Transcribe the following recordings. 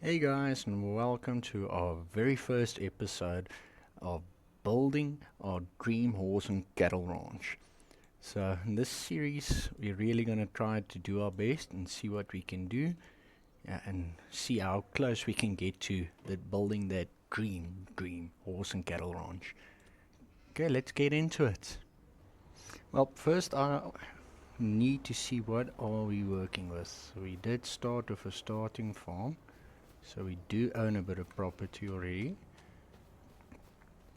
Hey guys, and welcome to our very first episode of building our dream horse and cattle ranch. So, in this series, we're really going to try to do our best and see what we can do and see how close we can get to building that dream horse and cattle ranch. Okay, let's get into it. Well, first, I need to see what are we working with. We did start with a starting farm. So we do own a bit of property already,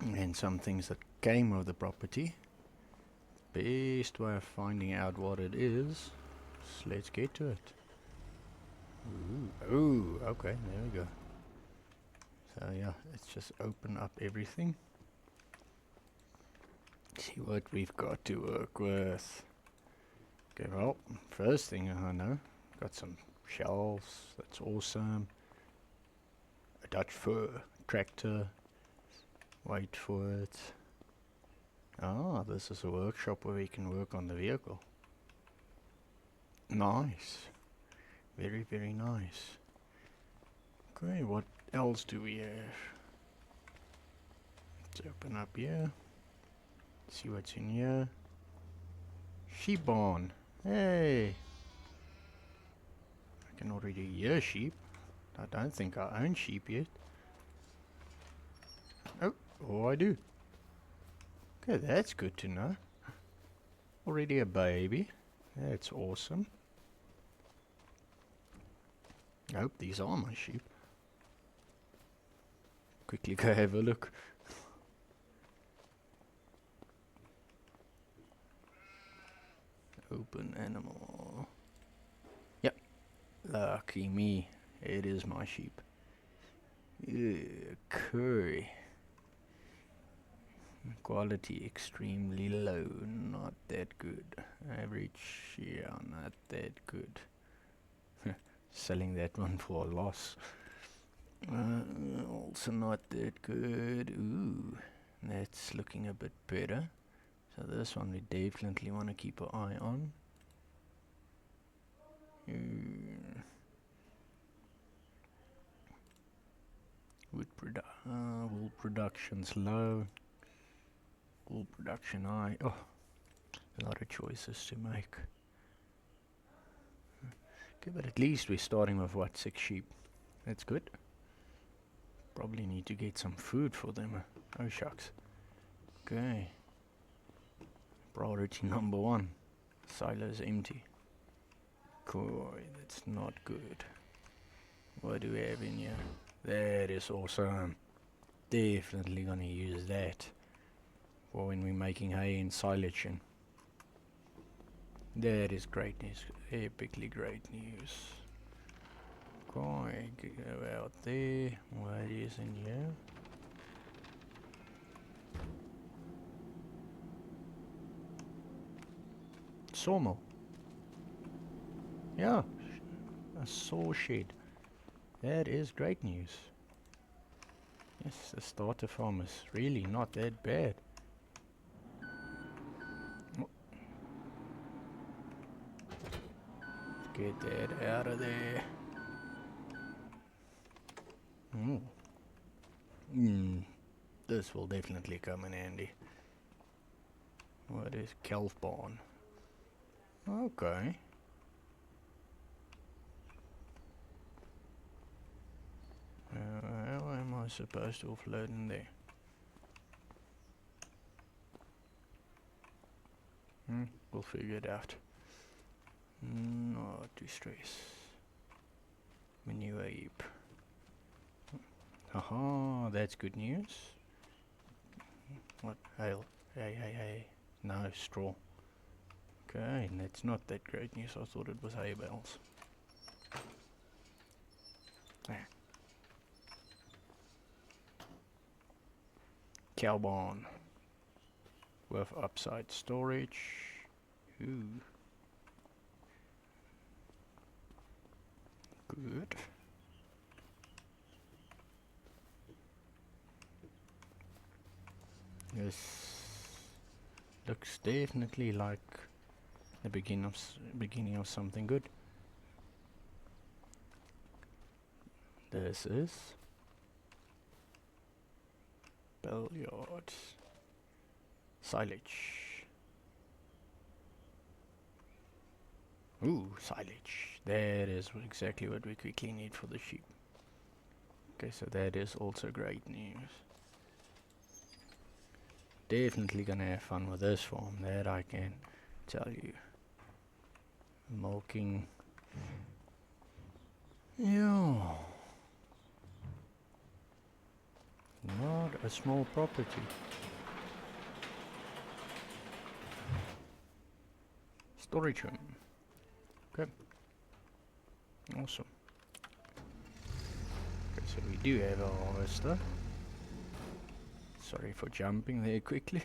and some things that came with the property. Best way of finding out what it is, so let's get to it. Ooh, okay, there we go. So yeah, let's just open up everything. See what we've got to work with. Okay, well, first thing I know, got some shelves, that's awesome. A Dutch fur tractor, wait for it. Ah, this is a workshop where we can work on the vehicle. Nice. Very, very nice. Okay, what else do we have? Let's open up here. See what's in here. Sheep barn. Hey! I can already hear sheep. I don't think I own sheep yet. Oh, I do. Okay, that's good to know. Already a baby. That's awesome. I hope these are my sheep. Quickly go have a look. Open animal. Yep. Lucky me. It is my sheep. Curry. Quality extremely low. Not that good. Average, yeah, not that good. Selling that one for a loss. Also not that good. Ooh, that's looking a bit better. So this one we definitely want to keep an eye on. Wool production's low. Wool production high. Oh, a lot of choices to make. Okay, but at least we're starting with what, 6 sheep. That's good. Probably need to get some food for them. Oh shucks. Okay. Priority number 1. Silo's empty. Cool, that's not good. What do we have in here? That is awesome. Definitely gonna use that for when we're making hay and silage. And that is great news. Epically great news. Okay, go out there. What is in here? Sawmill. Yeah, a saw shed. That is great news. Yes, the starter farm is really not that bad. Oh, get that out of there. This will definitely come in handy. What is calf barn? Okay. How am I supposed to offload in there? We'll figure it out. Not to stress. Manure heap. Haha, that's good news. What? Hail. Hey. No, straw. Okay, and that's not that great news. I thought it was hay bales. Cow barn. With upside storage. Ooh. Good. This looks definitely like the beginning of something good. This is billiards. Silage. Ooh, silage. That is exactly what we quickly need for the sheep. Okay, so that is also great news. Definitely gonna have fun with this farm, that I can tell you. Milking. Yeah. Not a small property. Storage room. Okay. Awesome. Okay, so we do have a harvester. Sorry for jumping there quickly.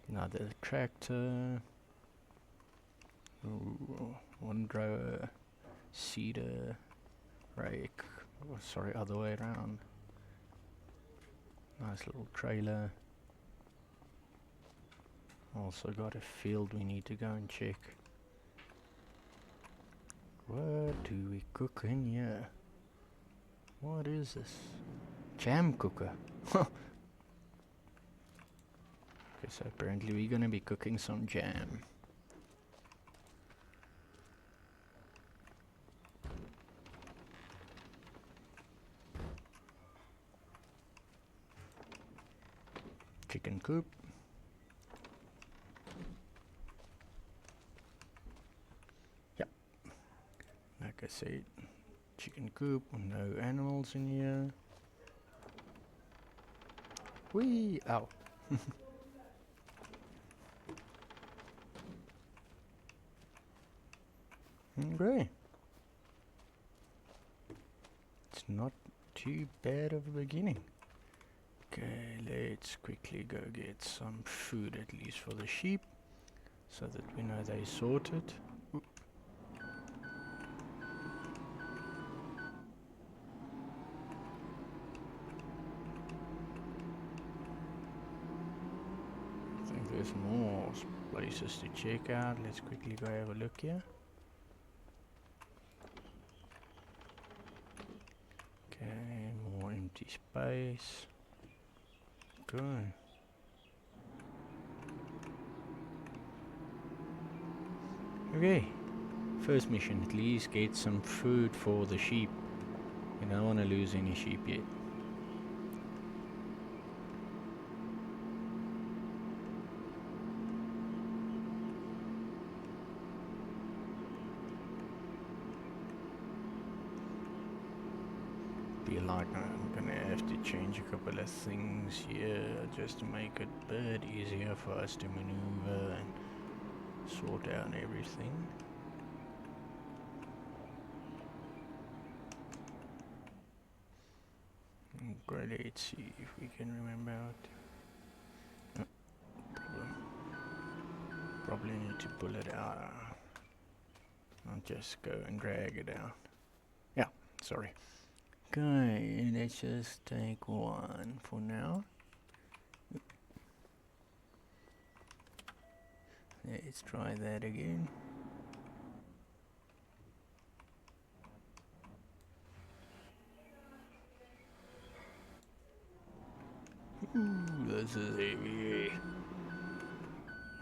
Another tractor. Ooh, windrower. Cedar. Rake. Oh, sorry, other way around. Nice little trailer. Also got a field we need to go and check. What do we cook in here? What is this? Jam cooker. Okay, so apparently we're gonna be cooking some jam. Chicken coop. Yep. Like I said, chicken coop, no animals in here. Whee! Ow. Okay. It's not too bad of a beginning. Okay, let's quickly go get some food at least for the sheep, so that we know they're sorted. Oop. I think there's more places to check out. Let's quickly go have a look here. Okay, more empty space. Good. Okay, first mission, at least get some food for the sheep. We don't want to lose any sheep yet. Be like I'm gonna have to change a couple of things here just to make it a bit easier for us to maneuver and sort out everything. Okay, let's see if we can remember how to. Probably need to pull it out. Not just go and drag it out. Yeah, sorry. Okay, let's just take one for now. Let's try that again. Ooh, this is heavy.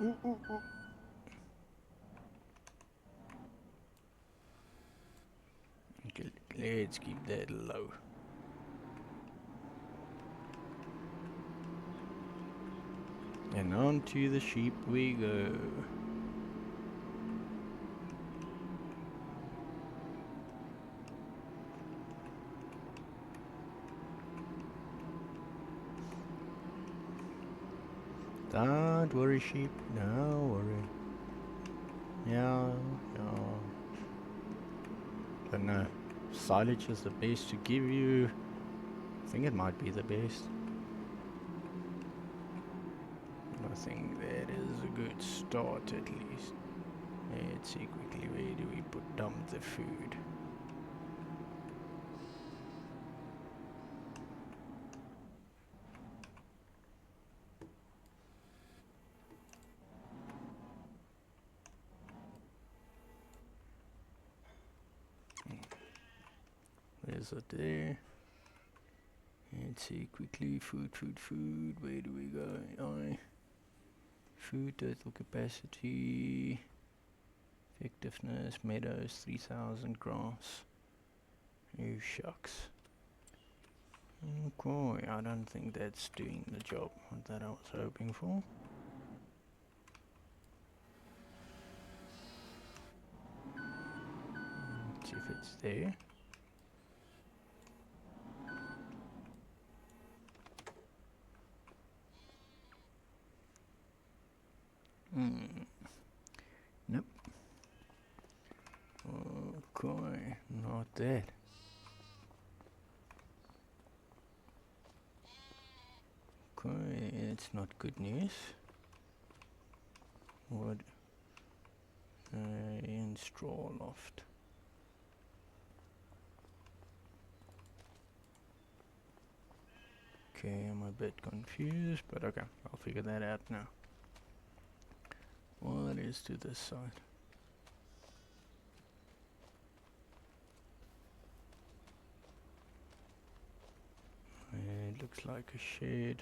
Ooh, ooh, ooh. Okay, let's keep that low. And on to the sheep we go. Don't worry, sheep. No worry. Yeah. But no, silage is the best to give you. I think it might be the best. I think that is a good start at least. Let's see quickly, where do we dump the food? is it there? Let's see quickly. Food. Where do we go? Food, total capacity, effectiveness, meadows, 3000 grass. You shucks. Okay, I don't think that's doing the job that I was hoping for. Let's see if it's there. Nope. Okay, not that. Okay, it's not good news. What? In straw loft. Okay, I'm a bit confused, but okay, I'll figure that out now. What is to this side? It looks like a shed.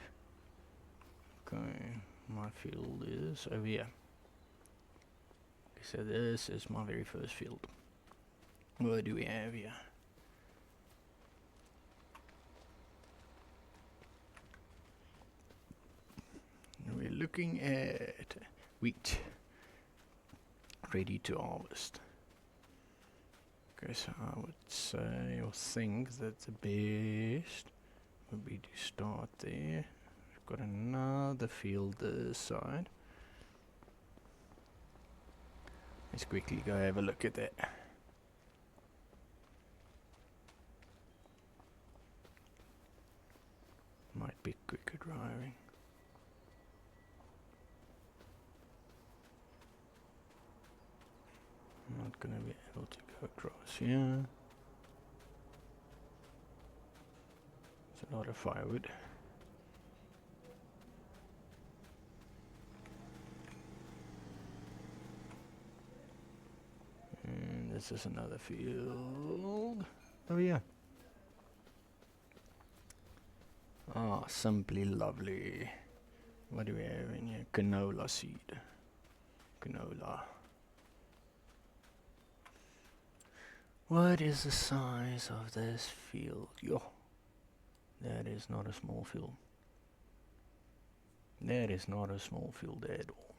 Okay, my field is over here. Okay, so this is my very first field. What do we have here? We're looking at wheat, ready to harvest. Okay, so I would say or think that the best would be to start there. We've got another field this side. Let's quickly go have a look at that. Might be quicker driving. I'm not gonna be able to go across here. There's a lot of firewood. And this is another field. Oh yeah. Ah, simply lovely. What do we have in here? Canola seed. Canola. What is the size of this field? Yo, that is not a small field. That is not a small field at all.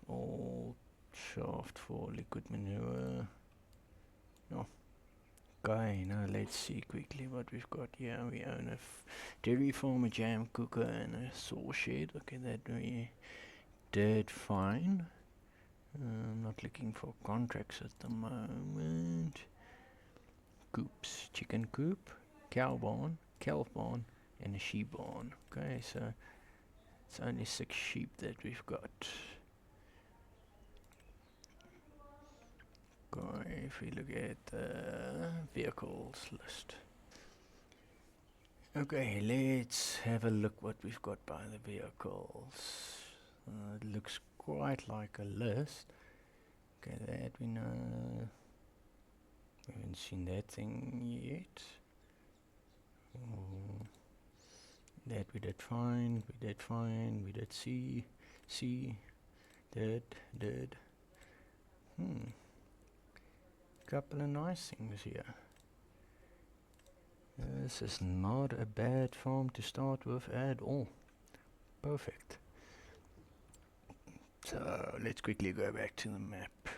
All shaft for liquid manure. No. Okay, now let's see quickly what we've got here. We own a dairy farm, a jam cooker, and a saw shed. Okay, that we did fine. I'm not looking for contracts at the moment. Coops, chicken coop, cow barn, calf barn, and a sheep barn. Okay, so it's only 6 sheep that we've got. Okay, if we look at the vehicles list. Okay, let's have a look what we've got by the vehicles. It looks quite like a list. Okay, that we know. We haven't seen that thing yet. That we did fine, we did see, did. Couple of nice things here. This is not a bad farm to start with at all. Perfect. So let's quickly go back to the map.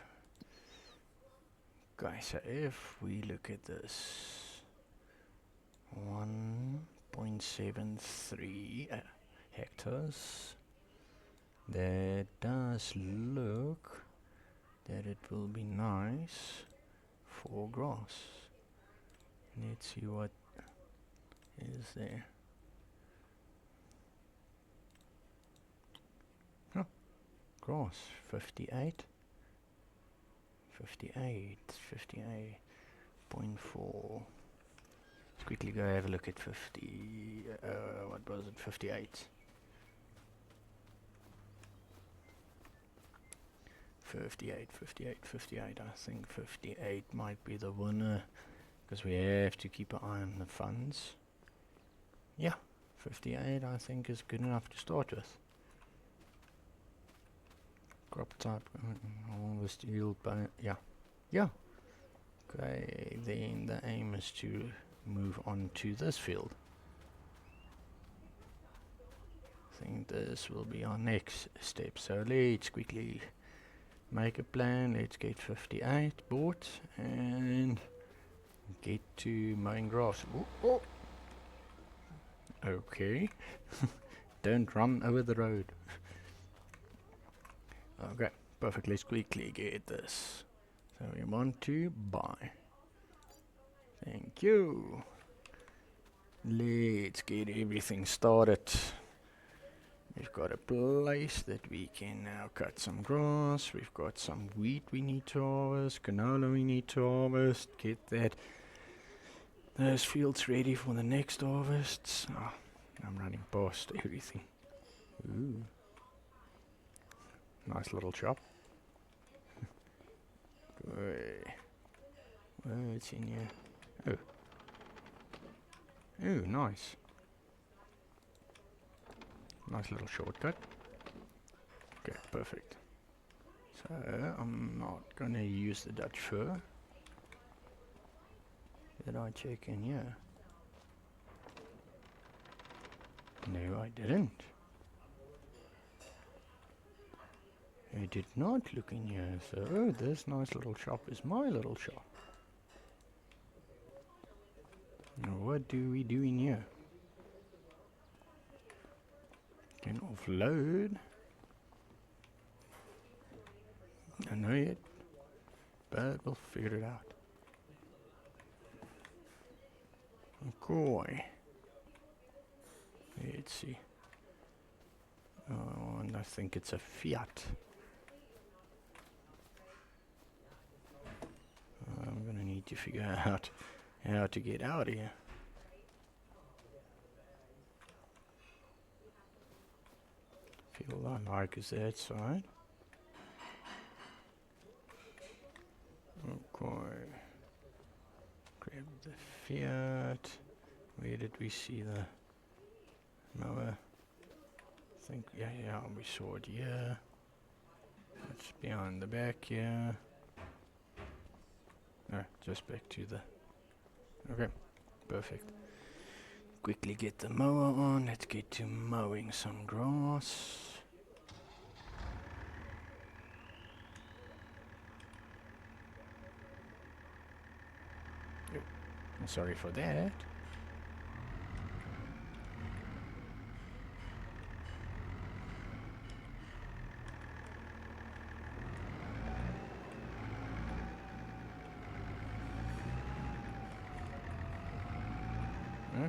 Okay, so if we look at this 1.73 hectares, that does look that it will be nice for grass. Let's see what is there. Oh, grass, 58. 58.4. Let's quickly go have a look at 50. What was it? 58. 58, 58, 58. I think 58 might be the winner, because we have to keep an eye on the funds. Yeah, 58 I think is good enough to start with. Crop type, harvest yield, yeah. Okay, then the aim is to move on to this field. I think this will be our next step, so let's quickly make a plan. Let's get 58 bought and get to mowing grass. Oh. Okay. Don't run over the road. Okay, perfect. Let's quickly get this. So we want to buy. Thank you. Let's get everything started. We've got a place that we can now cut some grass. We've got some wheat we need to harvest, canola we need to harvest. Get those fields ready for the next harvests. Oh, I'm running past everything. Ooh. Nice little shop. What's in here? Oh, nice. Nice little shortcut. Okay, perfect. So, I'm not gonna use the Dutch fir. Did I check in here? No, I didn't. I did not look in here, so this nice little shop is my little shop. Now what do we do in here? Can offload. I don't know yet, but we'll figure it out. Okay. Let's see. Oh, and I think it's a Fiat. I'm gonna need to figure out how to get out of here. Field I like is that side. Okay. Grab the Fiat. Where did we see the mower? I think, yeah, we saw it here. It's behind the back here. No, just back to the... Okay, perfect. Quickly get the mower on. Let's get to mowing some grass. Oh, sorry for that.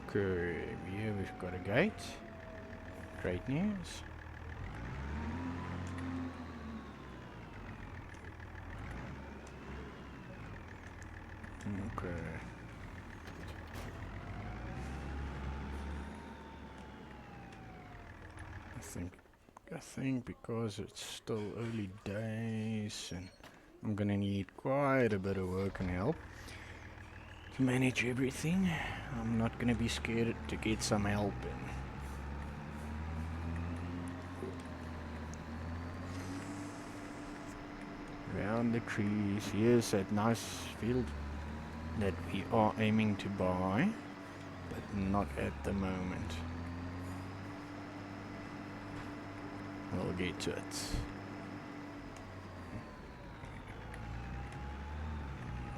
Okay, here we've got a gate. Great news. Okay. I think because it's still early days and I'm gonna need quite a bit of work and help to manage everything. I'm not gonna be scared to get some help in. Around the trees, here's that nice field that we are aiming to buy, but not at the moment. We'll get to it.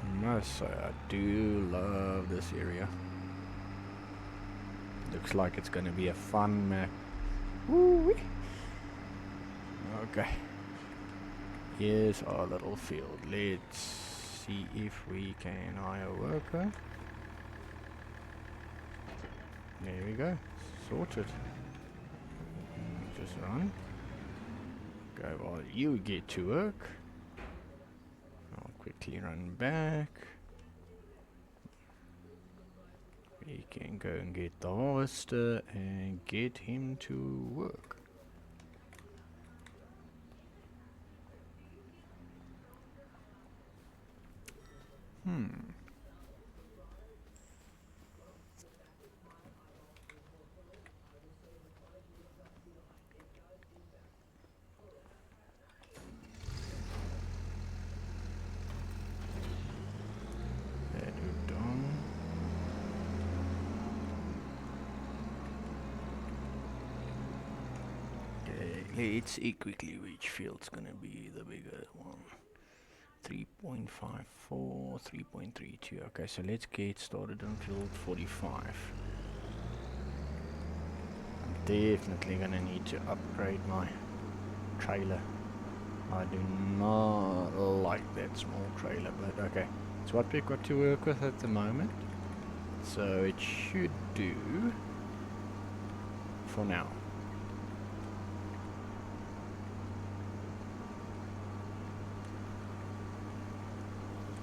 I must say, I do love this area. Looks like it's gonna be a fun map. Woo-wee. Okay. Here's our little field. Let's see if we can hire a worker. There we go. Sorted. Just run. Go while you get to work. I'll quickly run back. We can go and get the harvester and get him to work. That we're done. Okay, let's see quickly which field's gonna be the bigger one. 3.54, 3.32. Okay, so let's get started on field 45. I'm definitely gonna need to upgrade my trailer. I do not like that small trailer, but okay. It's what we've got to work with at the moment. So it should do for now.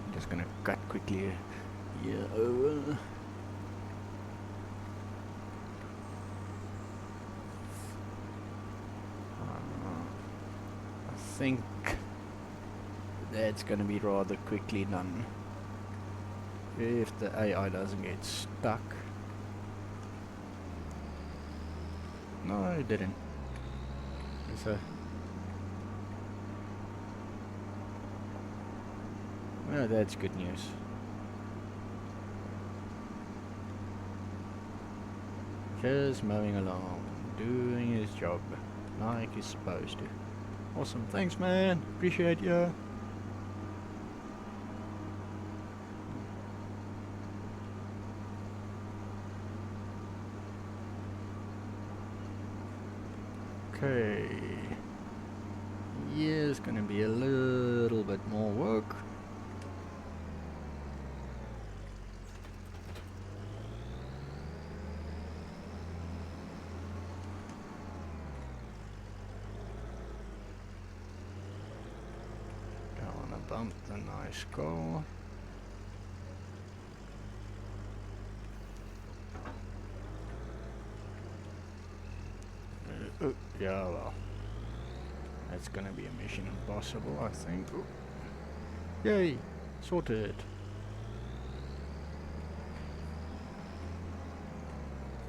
I'm just gonna cut quickly here over. I think that's gonna be rather quickly done. If the AI doesn't get stuck. No, it didn't. So, well, that's good news. Just mowing along, doing his job like he's supposed to. Awesome, thanks man, appreciate you. Okay, yeah, it's gonna be a little bit more work. Don't wanna bump the nice goal. Yeah, well, that's gonna be a mission impossible, I think. Ooh. Yay, sorted.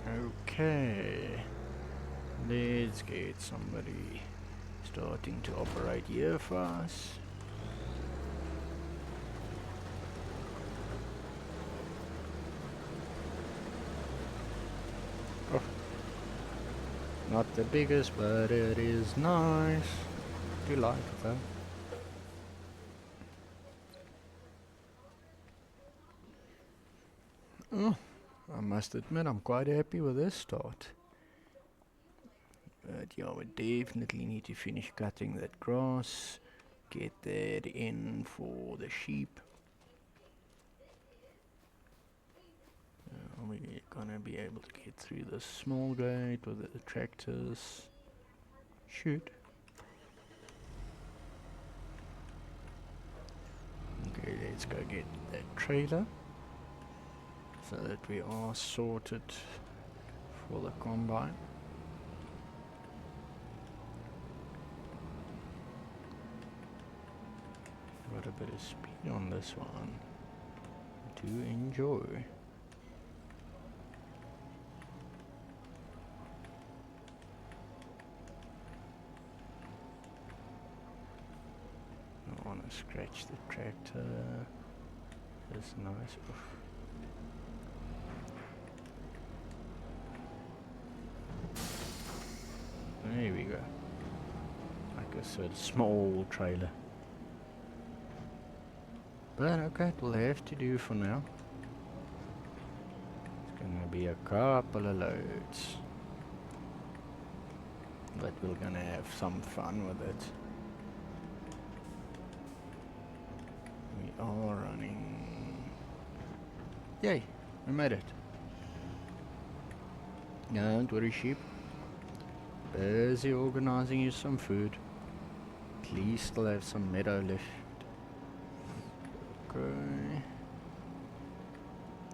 Okay, let's get somebody starting to operate here for us. Oh, not the biggest, but it is nice. Do like it though. Oh, I must admit I'm quite happy with this start. But yeah, we definitely need to finish cutting that grass. Get that in for the sheep. We're gonna be able to get through this small gate with the tractors. Shoot. Okay, let's go get that trailer so that we are sorted for the combine. Got a bit of speed on this one. To enjoy. I want to scratch the tractor. That's nice. Oof. There we go. Like a sort of small trailer. But okay, it will have to do for now. It's gonna be a couple of loads. But we're gonna have some fun with it. We are running. Yay, we made it. Don't worry, sheep. Busy organizing you some food. Please still have some meadow left. Okay.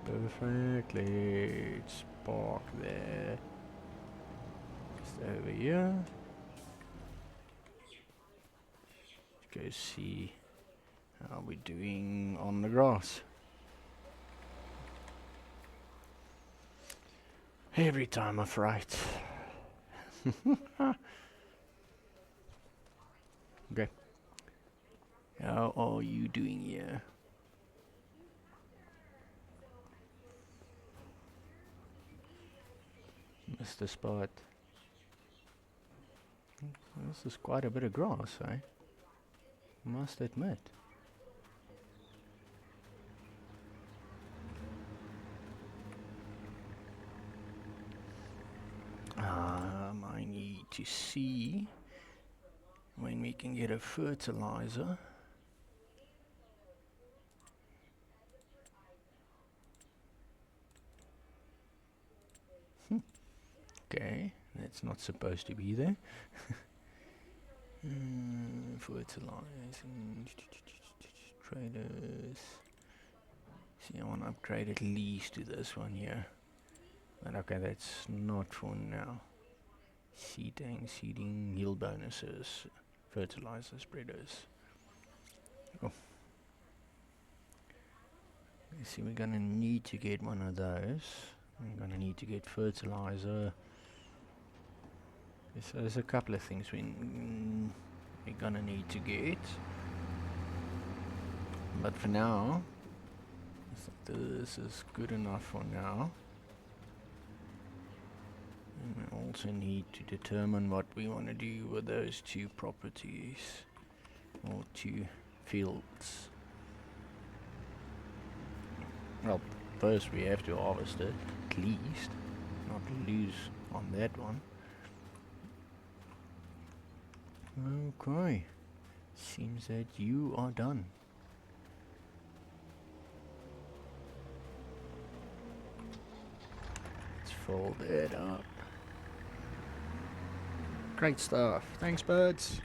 Perfect. Let's park there. Just over here. Let's go see how we're doing on the grass. Every time I fright. Okay. How are you doing here? Mr. Spot. This is quite a bit of grass, eh? Must admit. I need to see when we can get a fertilizer. Okay, that's not supposed to be there. Fertilizing traders. See, I want to upgrade at least to this one here. But okay, that's not for now. Seeding, yield bonuses, fertilizer spreaders. Oh. You see, we're gonna need to get one of those. We're gonna need to get fertilizer. So there's a couple of things we're gonna need to get. But for now, I think this is good enough for now. And we also need to determine what we want to do with those two properties, or two fields. Well, first we have to harvest it, at least, not lose on that one. Okay, seems that you are done. Let's fold it up. Great stuff. Thanks, birds.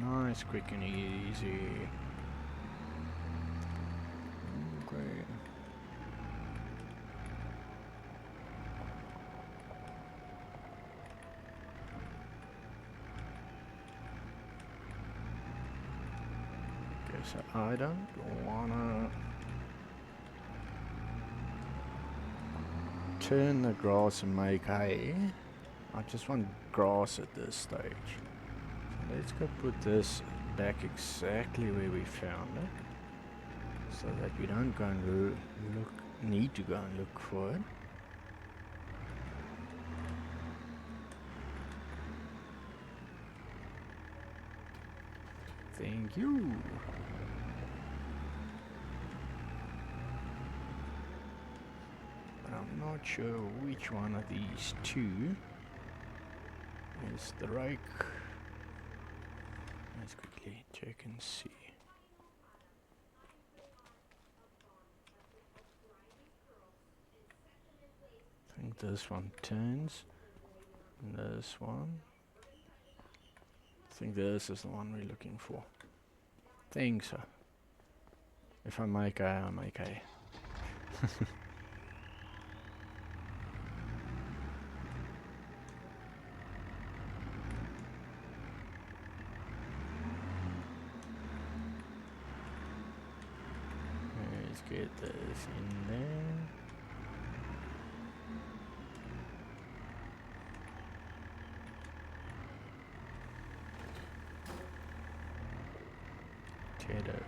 Nice, quick and easy. Okay. Okay, so I don't wanna turn the grass and make hay. I just want grass at this stage. So let's go put this back exactly where we found it, so that we don't go and need to go and look for it. Thank you. But I'm not sure which one of these two is the right. Let's quickly check and see. I think this one turns, and this one. I think this is the one we're looking for. Think so. If I make A, I make A. Let's get this in there. Tater.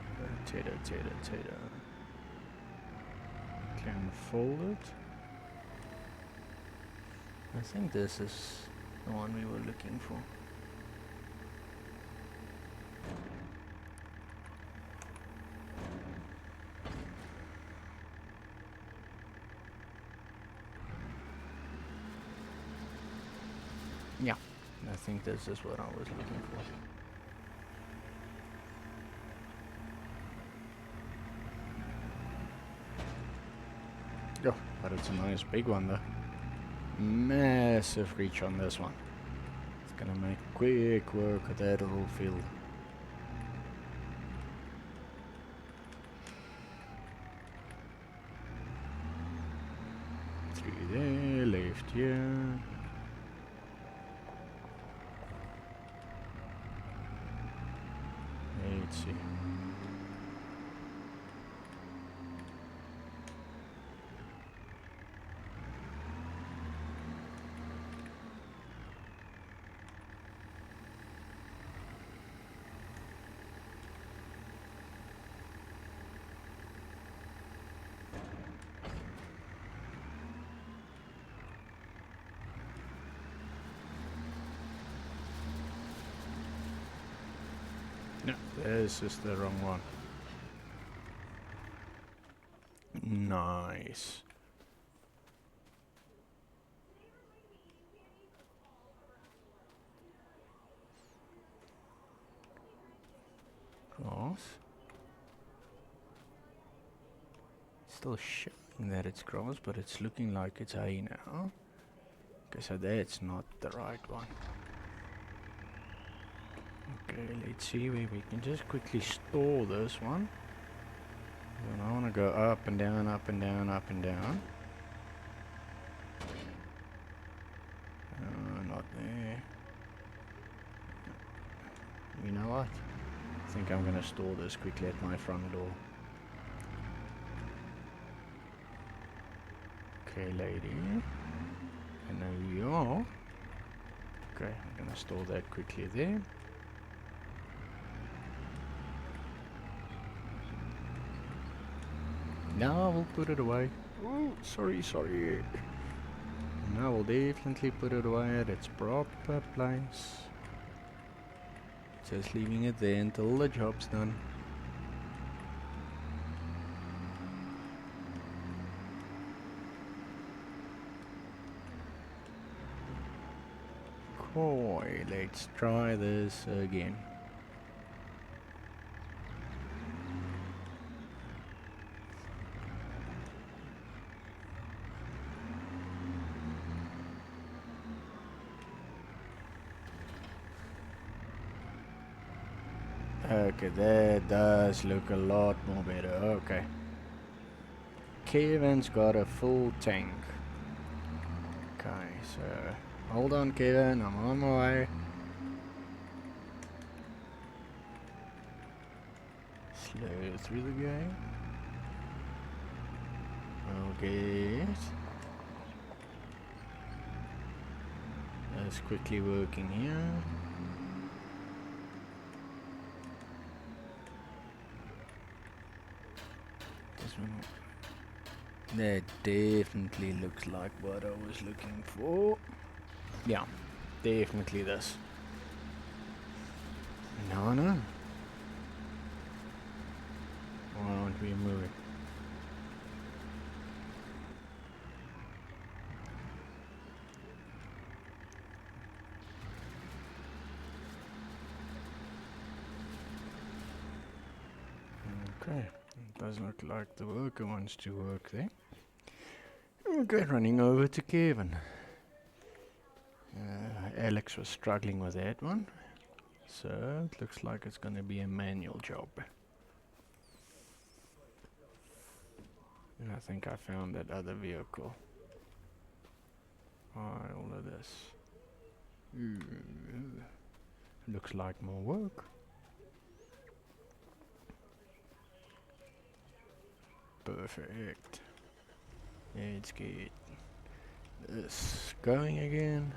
Can fold it. I think this is the one we were looking for. Yeah, I think this is what I was looking for. Oh, but it's a nice big one though. Massive reach on this one. It's gonna make quick work of that little field. Through there, left here. Let's see. This is the wrong one. Nice. Grass. Still showing that it's grass, but it's looking like it's hay now. Okay, so that's not the right one. Okay, let's see where we can just quickly store this one. And I want to go up and down, up and down, up and down. Not there. You know what? I think I'm going to store this quickly at my front door. Okay, lady. And there you are. Okay, I'm going to store that quickly there. Now we'll put it away. Oh, sorry. Now we'll definitely put it away at its proper place. Just leaving it there until the job's done. Cool, let's try this again. Okay, that does look a lot more better. Okay. Kevin's got a full tank. Okay, so hold on, Kevin, I'm on my way. Slow through the game. Okay. That's quickly working here. That definitely looks like what I was looking for. Yeah, definitely this. No. Why aren't we moving? Okay, it doesn't look like the worker wants to work there. Okay, running over to Kevin. Alex was struggling with that one, so it looks like it's going to be a manual job. And I think I found that other vehicle. All of this. Looks like more work. Perfect. Let's get this going again.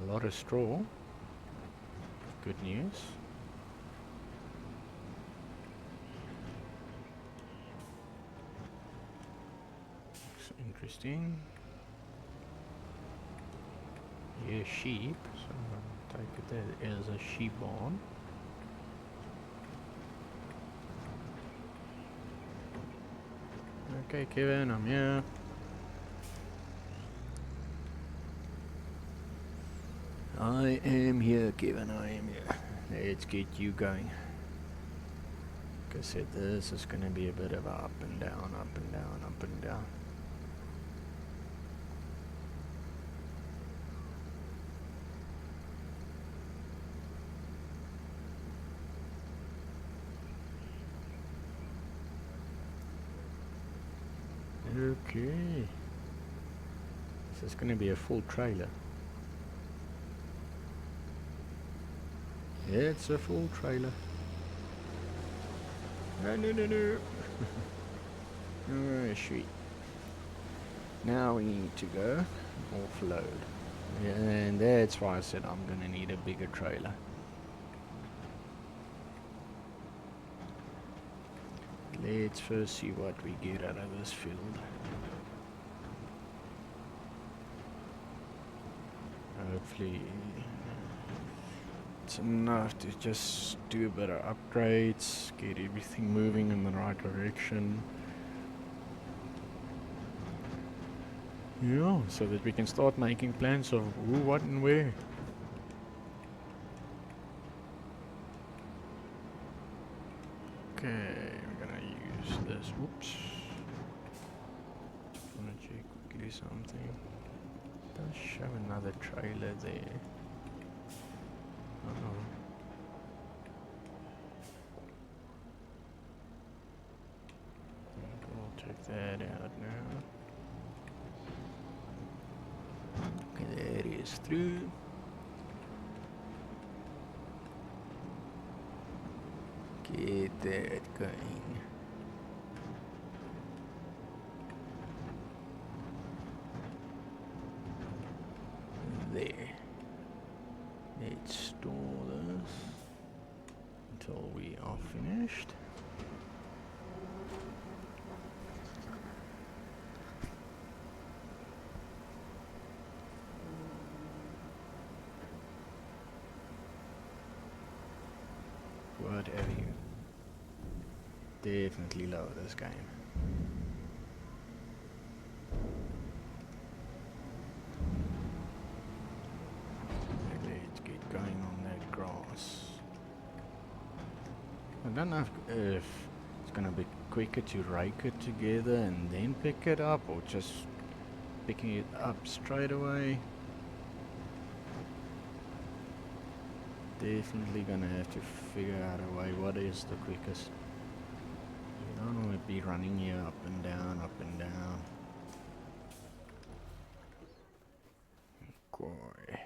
A lot of straw. Good news. Looks interesting. Yeah, sheep. So I'll take it that as a sheep barn. Okay, Kevin, I'm here. I am here, Kevin, I am here. Let's get you going. Like I said, this is going to be a bit of a up and down, up and down, up and down. Okay. This is going to be a full trailer. Yeah, it's a full trailer. No. Oh, sweet. Now we need to go offload. Yeah, and that's why I said I'm going to need a bigger trailer. Let's first see what we get out of this field. hopefully it's enough to just do a bit of upgrades, get everything moving in the right direction. Yeah, so that we can start making plans of who, what and where. Okay, we're gonna use this. Whoops. Wanna check quickly something. Does show another trailer there. Oh. We'll check that out now. Okay, there it is through. Get that going. There. Let's store this until we are finished. What have you? Definitely love this game. Let's get going on that grass. I don't know if it's gonna be quicker to rake it together and then pick it up, or just picking it up straight away. Definitely gonna have to figure out a way what is the quickest. You don't want to be running here up and down, up and down. Okay.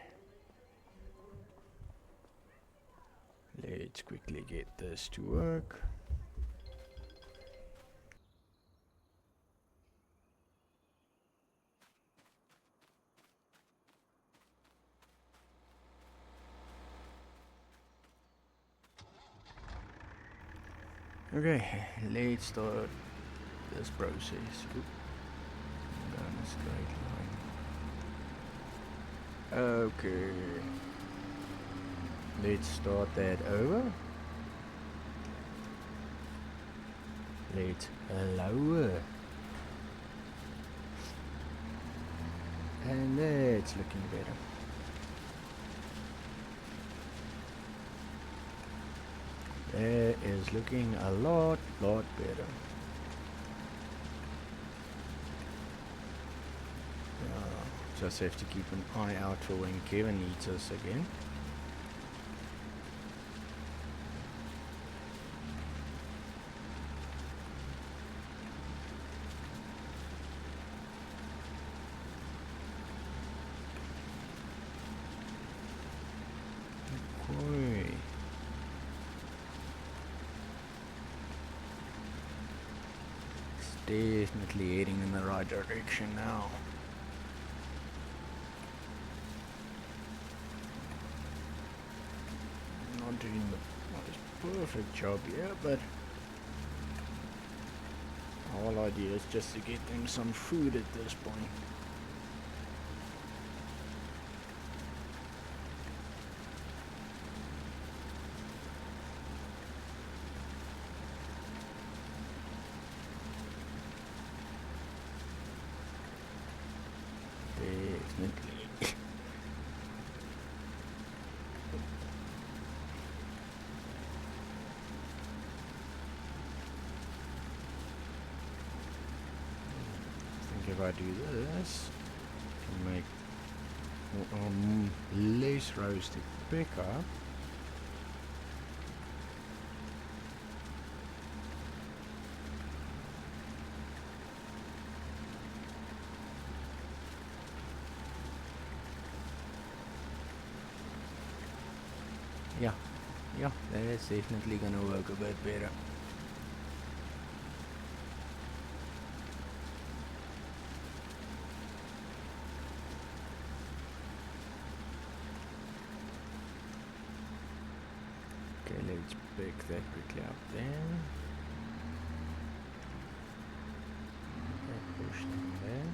Let's quickly get this to work. Okay, let's start this process. Oop. Down a straight line. Okay. Let's start that over. Let's lower. And that's looking better. That is looking a lot better. Just have to keep an eye out for when Kevin eats us again. Okay. It's definitely heading in the right direction now. Not doing the most perfect job here, but the whole idea is just to get them some food at this point. Definitely. I think if I do this, I can make less rows to pick up. Yeah, that's definitely gonna work a bit better. Okay, let's pick that quickly up there. Okay, push them there.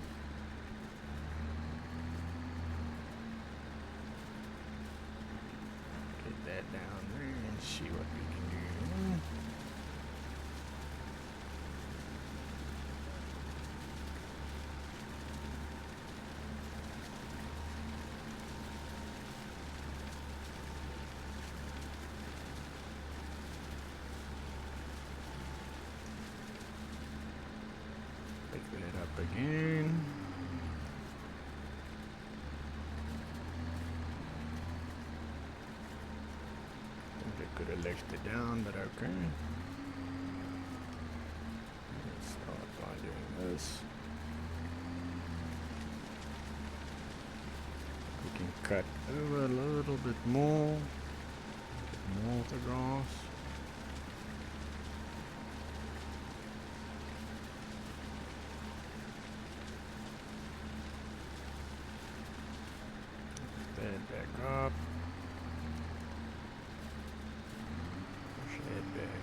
again. Could have left it down, but okay. Let's start by doing this. We can cut over a little bit more of the grass. Put that back up. Back there.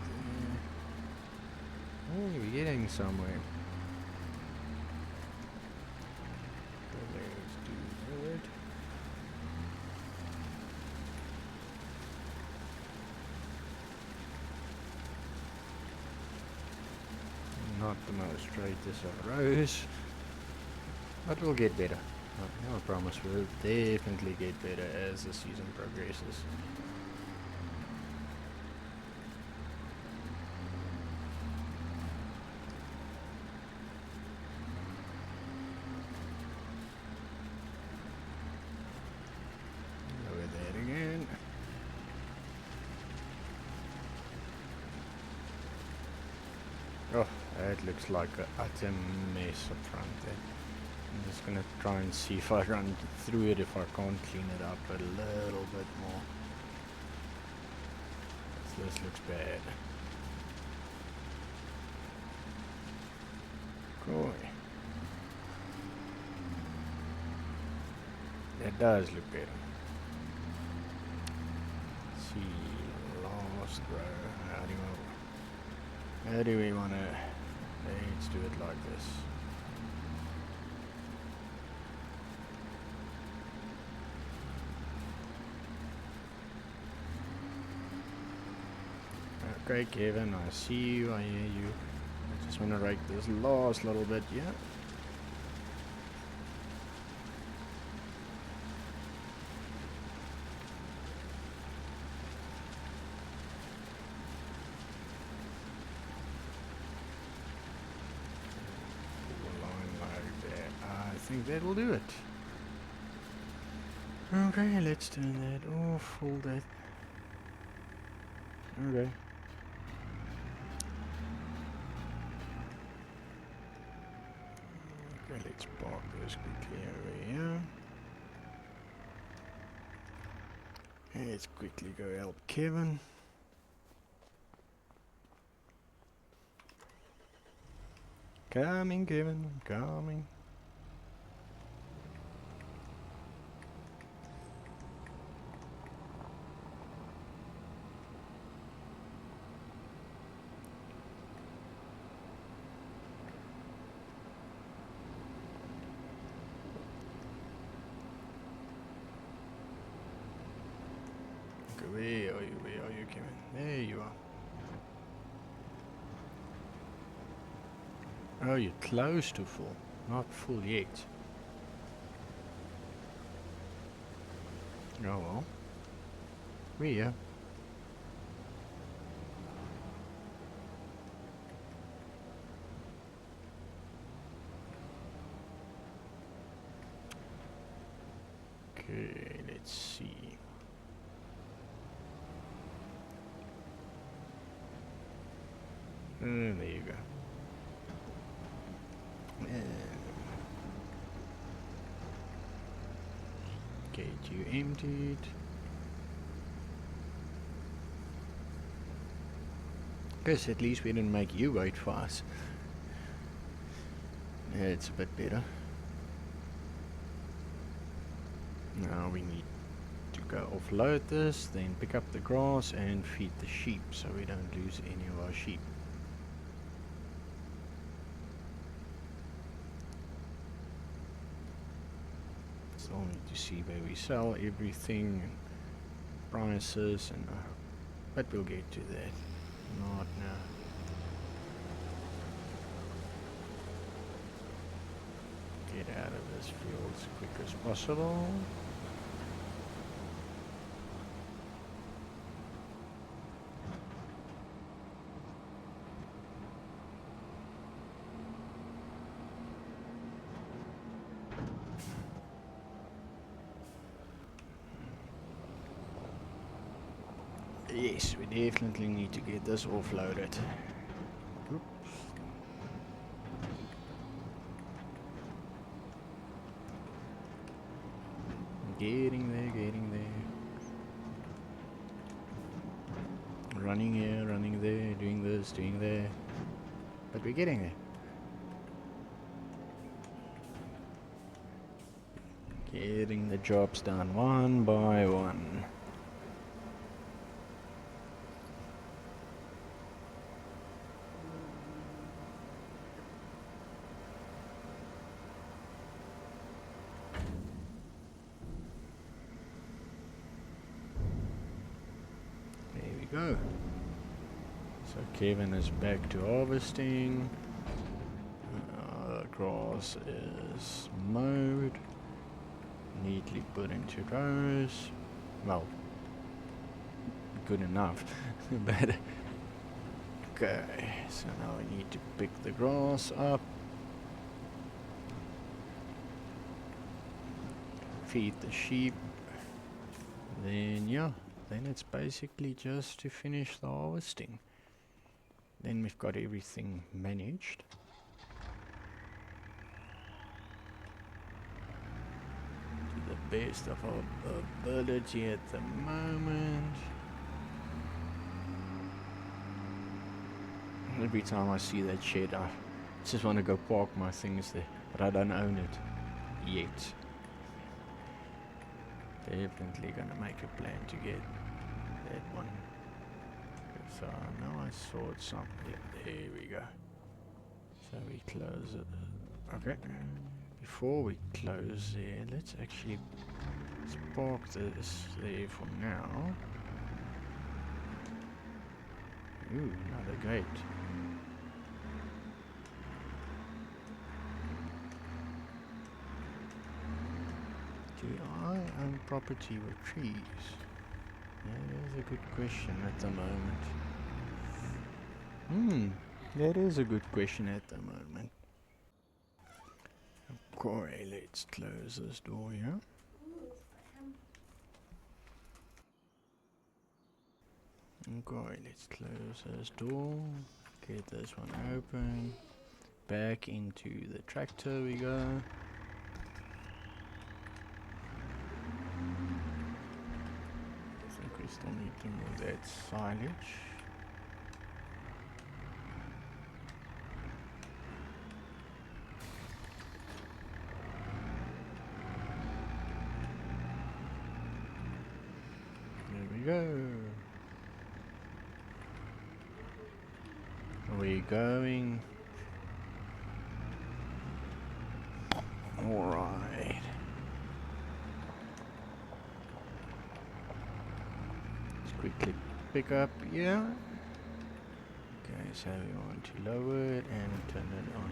Oh, we're getting somewhere. So let's do that. Not the most straightest of rows, but we'll get better. I promise we'll definitely get better as the season progresses. Oh, that looks like an utter mess up front there. I'm just gonna try and see if I run through it, if I can't clean it up a little bit more. This looks bad. Cool. That does look better. Let's see, last row. How do we want to? Let's do it like this. Okay, Kevin, I see you, I hear you. I just want to rake this last little bit, yeah. I think that will do it. Okay, let's turn that off, hold that. Okay. Okay, let's park this quickly over here. Let's quickly go help Kevin. Coming, Kevin, coming. Where are you, Kevin? There you are. Oh, you're close to full. Not full yet. Oh well. We are. Okay, let's see. There you go. Get you emptied. Guess at least we didn't make you wait for us. Yeah, it's a bit better. Now we need to go offload this, then pick up the grass and feed the sheep so we don't lose any of our sheep. Still need to see where we sell everything, and prices, and but we'll get to that. Not now. Get out of this field as quick as possible. Yes, we definitely need to get this offloaded. Oops. Getting there, getting there. Running here, running there, doing this, doing there. But we're getting there. Getting the jobs done one by one. There we go. So Kevin is back to harvesting. The grass is mowed. Neatly put into rows. Well, good enough. But okay, so now we need to pick the grass up. Feed the sheep. Then yeah, then it's basically just to finish the harvesting. Then we've got everything managed. To the best of our ability at the moment. Every time I see that shed, I just want to go park my things there, but I don't own it yet. Definitely gonna make a plan to get that one. So now I sort something. Yeah, there we go. So we close it. Okay. Before we close there, let's actually park this there for now. Ooh, another gate. Do I own property with trees? That is a good question at the moment. That is a good question at the moment. Okay, let's close this door here. Okay, let's close this door. Get this one open. Back into the tractor we go. I think we still need to move that silage. There we go. We're going. Alright. Let's quickly pick up here. Okay, so we want to lower it and turn it on.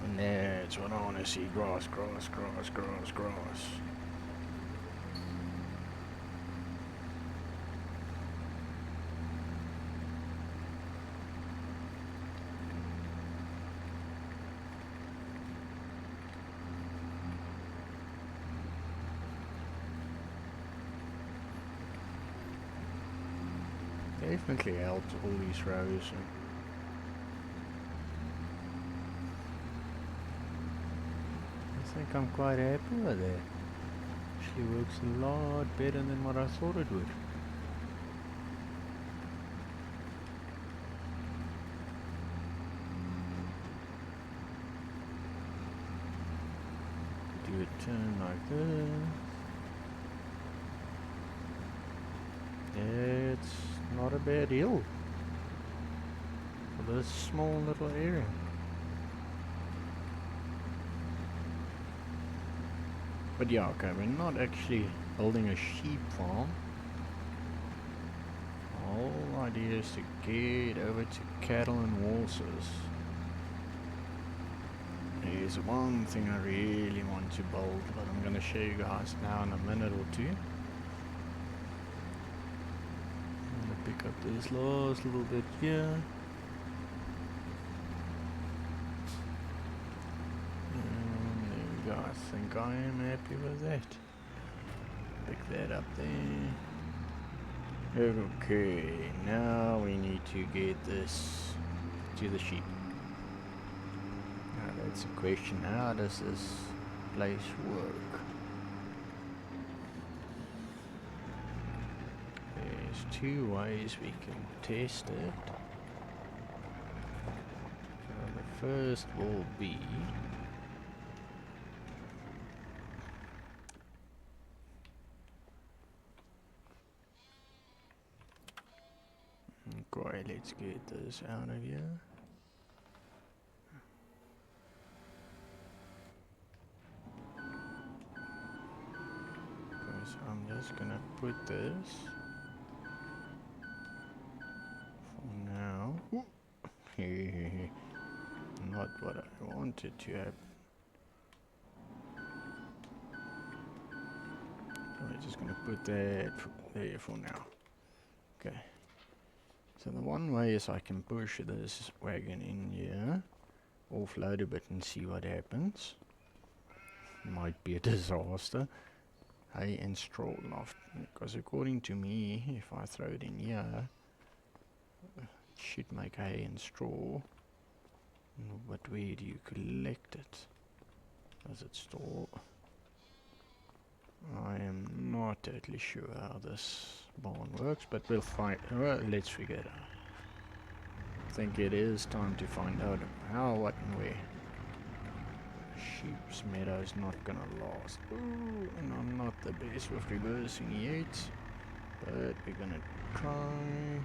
And that's what I want to see. Grass, grass, grass, grass, grass. Definitely helped all these rows. I think I'm quite happy with it. Actually works a lot better than what I thought it would. Do a turn like this. It's not a bad deal for this small little area. But yeah, okay, we're not actually building a sheep farm. The whole idea is to get over to cattle and horses. There's one thing I really want to build, but I'm going to show you guys now in a minute or two. Pick up this last little bit here. And there we go. I think I am happy with that. Pick that up there. Okay, now we need to get this to the sheep. Now that's a question, how does this place work? There's two ways we can test it. So the first will be okay, let's get this out of here. Okay, so I'm just gonna put this for now. Not what I wanted to happen. We're just gonna put that there for now. Okay. So the one way is I can push this wagon in here, offload a bit and see what happens. Might be a disaster. Hay and straw loft, because according to me, if I throw it in here, it should make hay and straw. But where do you collect it? Does it store? I am not totally sure how this barn works, but we'll find. Well, let's figure it out. I think it is time to find out how, what, and where. Sheep's meadow is not gonna last. Ooh, and I'm not the best with reversing yet, but we're gonna try.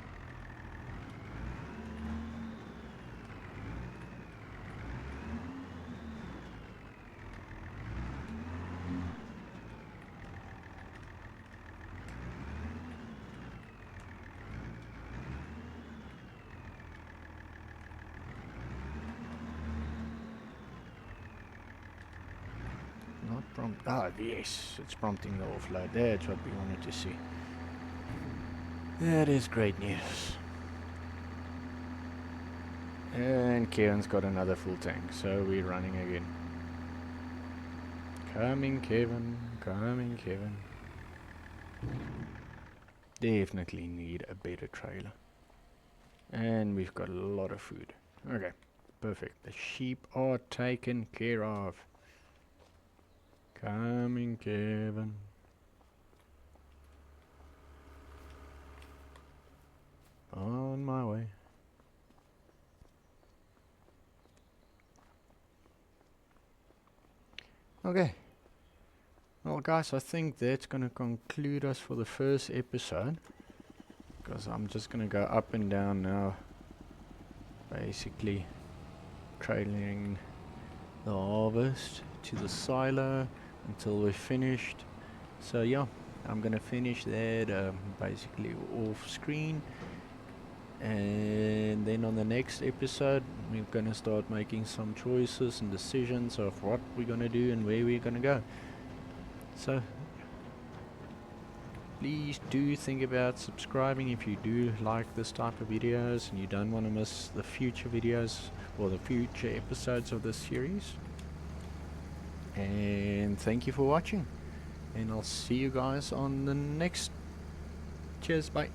Ah, yes, it's prompting the offload. That's what we wanted to see. That is great news. And Kevin's got another full tank, so we're running again. Coming, Kevin. Coming, Kevin. Definitely need a better trailer. And we've got a lot of food. Okay, perfect. The sheep are taken care of. Coming, Kevin. On my way. Okay. Well, guys, I think that's going to conclude us for the first episode. Because I'm just going to go up and down now. Basically, trailing the harvest to the silo until we're finished. So yeah, I'm gonna finish that basically off screen, and then on the next episode we're gonna start making some choices and decisions of what we're gonna do and where we're gonna go. So please do think about subscribing if you do like this type of videos and you don't want to miss the future videos or the future episodes of this series. And thank you for watching, and I'll see you guys on the next. Cheers, bye.